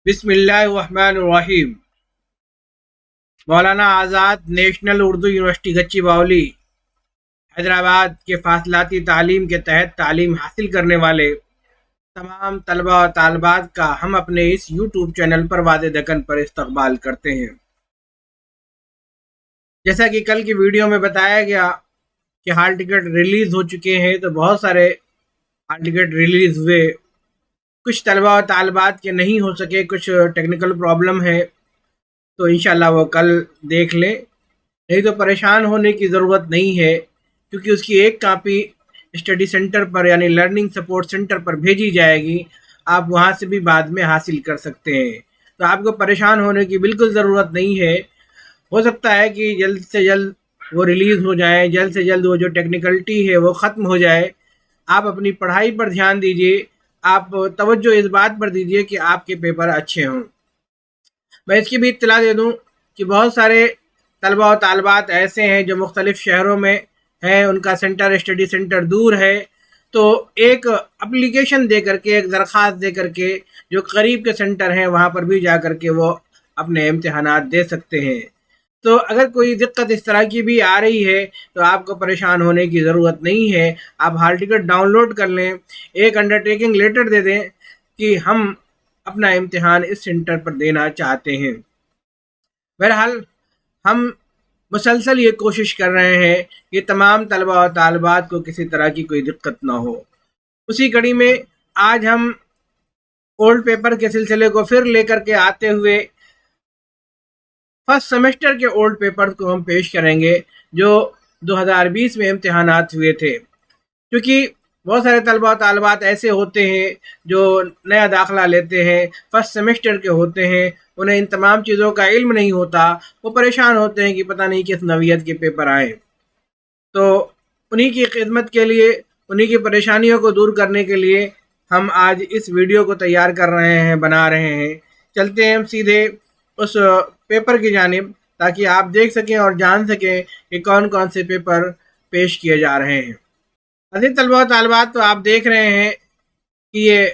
بسم اللہ الرحمن الرحیم۔ Maulana Azad national Urdu university گچی Baoule Hyderabad کے فاصلاتی تعلیم کے تحت تعلیم حاصل کرنے والے تمام طلبہ و طالبات کا ہم اپنے اس یوٹیوب چینل پر واد دکن پر استقبال کرتے ہیں۔ جیسا کہ کل کی ویڈیو میں بتایا گیا کہ ہال ٹکٹ ریلیز ہو چکے ہیں، تو بہت سارے ہال ٹکٹ ریلیز ہوئے، کچھ طلبہ و طالبات کے نہیں ہو سکے، کچھ ٹیکنیکل پرابلم ہے، تو انشاءاللہ وہ کل دیکھ لیں۔ نہیں تو پریشان ہونے کی ضرورت نہیں ہے، کیونکہ اس کی ایک کاپی اسٹڈی سینٹر پر یعنی لرننگ سپورٹ سینٹر پر بھیجی جائے گی، آپ وہاں سے بھی بعد میں حاصل کر سکتے ہیں۔ تو آپ کو پریشان ہونے کی بالکل ضرورت نہیں ہے۔ ہو سکتا ہے کہ جلد سے جلد وہ ریلیز ہو جائیں، جلد سے جلد وہ جو ٹیکنیکلٹی ہے وہ ختم ہو جائے۔ آپ اپنی پڑھائی پر دھیان دیجیے، آپ توجہ اس بات پر دیجیے کہ آپ کے پیپر اچھے ہوں۔ میں اس کی بھی اطلاع دے دوں کہ بہت سارے طلبہ و طالبات ایسے ہیں جو مختلف شہروں میں ہیں، ان کا سینٹر اسٹڈی سینٹر دور ہے، تو ایک اپلیکیشن دے کر کے، ایک درخواست دے کر کے جو قریب کے سینٹر ہیں وہاں پر بھی جا کر کے وہ اپنے امتحانات دے سکتے ہیں۔ تو اگر کوئی دقت اس طرح کی بھی آ رہی ہے تو آپ کو پریشان ہونے کی ضرورت نہیں ہے۔ آپ ہال ٹکٹ ڈاؤن لوڈ کر لیں، ایک انڈرٹیکنگ لیٹر دے دیں کہ ہم اپنا امتحان اس سینٹر پر دینا چاہتے ہیں۔ بہرحال ہم مسلسل یہ کوشش کر رہے ہیں کہ تمام طلبہ و طالبات کو کسی طرح کی کوئی دقت نہ ہو۔ اسی کڑی میں آج ہم اولڈ پیپر کے سلسلے کو پھر لے کر کے آتے ہوئے فرسٹ سیمسٹر کے اولڈ پیپر کو ہم پیش کریں گے جو 2020 میں امتحانات ہوئے تھے، کیونکہ بہت سارے طلبہ و طالبات ایسے ہوتے ہیں جو نیا داخلہ لیتے ہیں، فرسٹ سیمسٹر کے ہوتے ہیں، انہیں ان تمام چیزوں کا علم نہیں ہوتا، وہ پریشان ہوتے ہیں کہ پتہ نہیں کس نوعیت کے پیپر آئیں۔ تو انہی کی خدمت کے لیے، انہی کی پریشانیوں کو دور کرنے کے لیے ہم آج اس ویڈیو کو تیار کر رہے ہیں، بنا رہے ہیں۔ چلتے ہیں ہم سیدھے اس پیپر کی جانب، تاکہ آپ دیکھ سکیں اور جان سکیں کہ کون کون سے پیپر پیش کیے جا رہے ہیں۔ عزیز طلبہ و طالبات، تو آپ دیکھ رہے ہیں کہ یہ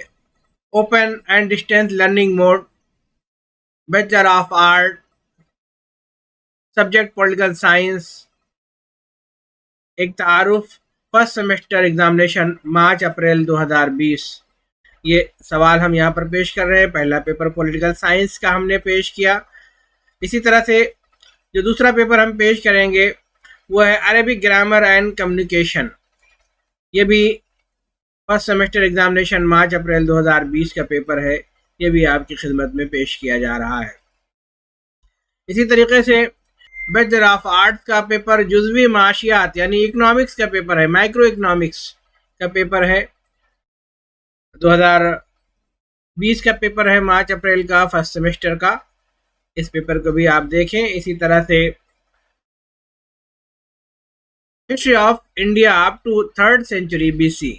open and distance learning mode, bachelor of art, subject political science, ایک تعارف، first semester examination March April 2020، یہ سوال ہم یہاں پر پیش کر رہے ہیں۔ پہلا پیپر پولیٹیکل سائنس کا ہم نے پیش کیا۔ اسی طرح سے جو دوسرا پیپر ہم پیش کریں گے وہ ہے عربک گرامر اینڈ کمیونیکیشن، یہ بھی first semester examination March April 2020 کا پیپر ہے، یہ بھی آپ کی خدمت میں پیش کیا جا رہا ہے۔ اسی طریقے سے بیچلر آف آرٹس کا پیپر جزوی معاشیات یعنی اکنامکس کا پیپر ہے، مائکرو اکنامکس کا پیپر ہے، 2020 کا پیپر ہے، مارچ اپریل کا، فرسٹ سیمسٹر کا۔ اس پیپر کو بھی آپ دیکھیں۔ اسی طرح سے history of India up to 3rd century BC،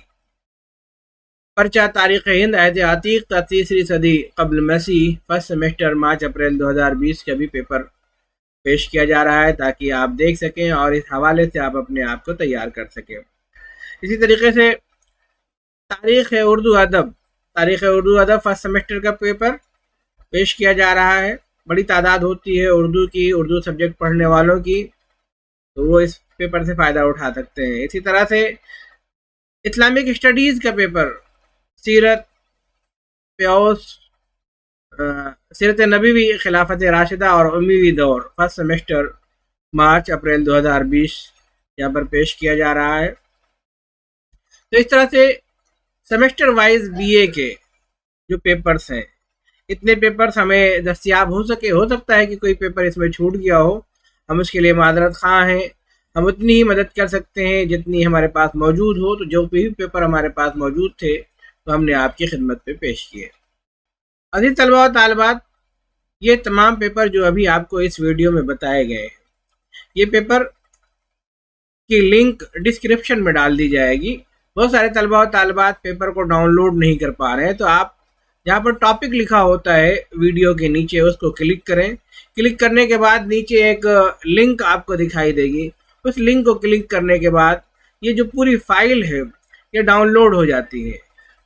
پرچہ تاریخ ہند عہد عتیق تا تیسری صدی قبل مسیح، فرسٹ سیمسٹر مارچ اپریل 2020 کا بھی پیپر پیش کیا جا رہا ہے، تاکہ آپ دیکھ سکیں اور اس حوالے سے آپ اپنے آپ کو تیار کر سکیں۔ اسی طریقے سے تاریخ اردو ادب فرسٹ سیمسٹر کا پیپر پیش کیا جا رہا ہے۔ بڑی تعداد ہوتی ہے اردو سبجیکٹ پڑھنے والوں کی، تو وہ اس پیپر سے فائدہ اٹھا سکتے ہیں۔ اسی طرح سے اسلامک اسٹڈیز کا پیپر، سیرت نبوی، خلافت راشدہ اور امیوی دور، فرسٹ سیمسٹر مارچ اپریل 2020 یہاں پر پیش کیا جا رہا ہے۔ تو اس طرح سے سیمسٹر وائز BA کے جو پیپرز ہیں، اتنے پیپرز ہمیں دستیاب ہو سکتا ہے کہ کوئی پیپر اس میں چھوٹ گیا ہو، ہم اس کے لیے معذرت خواہ ہیں۔ ہم اتنی ہی مدد کر سکتے ہیں جتنی ہمارے پاس موجود ہو، تو جو بھی پیپر ہمارے پاس موجود تھے تو ہم نے آپ کی خدمت پہ پیش کیے۔ عزیز طلبہ و طالبات، یہ تمام پیپر جو ابھی آپ کو اس ویڈیو میں بتائے گئے ہیں، یہ پیپر کی لنک ڈسکرپشن میں ڈال دی جائے گی۔ بہت سارے طلبہ و طالبات پیپر کو ڈاؤن لوڈ نہیں کر پا رہے ہیں، تو آپ جہاں پر ٹاپک لکھا ہوتا ہے ویڈیو کے نیچے، اس کو کلک کریں۔ کلک کرنے کے بعد نیچے ایک لنک آپ کو دکھائی دے گی، اس لنک کو کلک کرنے کے بعد یہ جو پوری فائل ہے یہ ڈاؤن لوڈ ہو جاتی ہے۔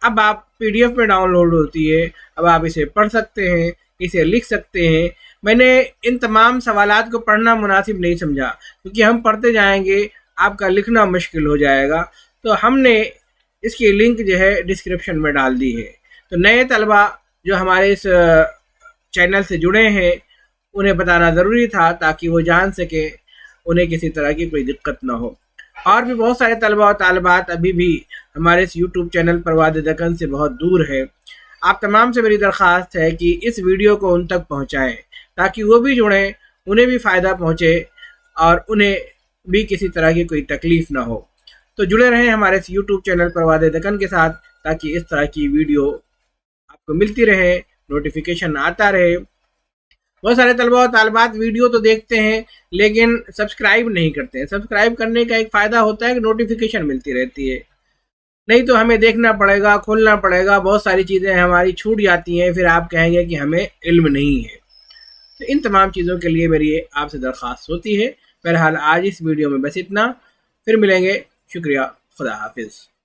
اب آپ PDF میں ڈاؤن لوڈ ہوتی ہے، اب آپ اسے پڑھ سکتے ہیں، اسے لکھ سکتے ہیں۔ میں نے ان تمام سوالات کو پڑھنا مناسب نہیں سمجھا، کیونکہ ہم پڑھتے جائیں گے آپ کا لکھنا مشکل ہو جائے گا، تو ہم نے اس کی لنک جو ہے ڈسکرپشن میں ڈال دی ہے۔ تو نئے طلبہ جو ہمارے اس چینل سے جڑے ہیں انہیں بتانا ضروری تھا تاکہ وہ جان سکیں، انہیں کسی طرح کی کوئی دقت نہ ہو۔ اور بھی بہت سارے طلبہ و طالبات ابھی بھی ہمارے اس یوٹیوب چینل پرواد دکن سے بہت دور ہے۔ آپ تمام سے میری درخواست ہے کہ اس ویڈیو کو ان تک پہنچائیں تاکہ وہ بھی جڑیں، انہیں بھی فائدہ پہنچے اور انہیں بھی کسی طرح کی کوئی تکلیف نہ ہو۔ تو جڑے رہیں ہمارے اس یوٹیوب چینل پرواد دکن کے ساتھ تاکہ اس طرح کی ویڈیو آپ کو ملتی رہے، نوٹیفیکیشن آتا رہے۔ بہت سارے طلبہ و طالبات ویڈیو تو دیکھتے ہیں لیکن سبسکرائب نہیں کرتے ہیں۔ سبسکرائب کرنے کا ایک فائدہ ہوتا ہے کہ نوٹیفیکیشن ملتی رہتی ہے، نہیں تو ہمیں دیکھنا پڑے گا، کھولنا پڑے گا، بہت ساری چیزیں ہماری چھوٹ جاتی ہیں، پھر آپ کہیں گے کہ ہمیں علم نہیں ہے۔ تو ان تمام چیزوں کے لیے میری آپ سے درخواست ہوتی ہے۔ بہرحال آج اس ویڈیو میں بس اتنا، پھر ملیں گے، شکریہ، خدا حافظ۔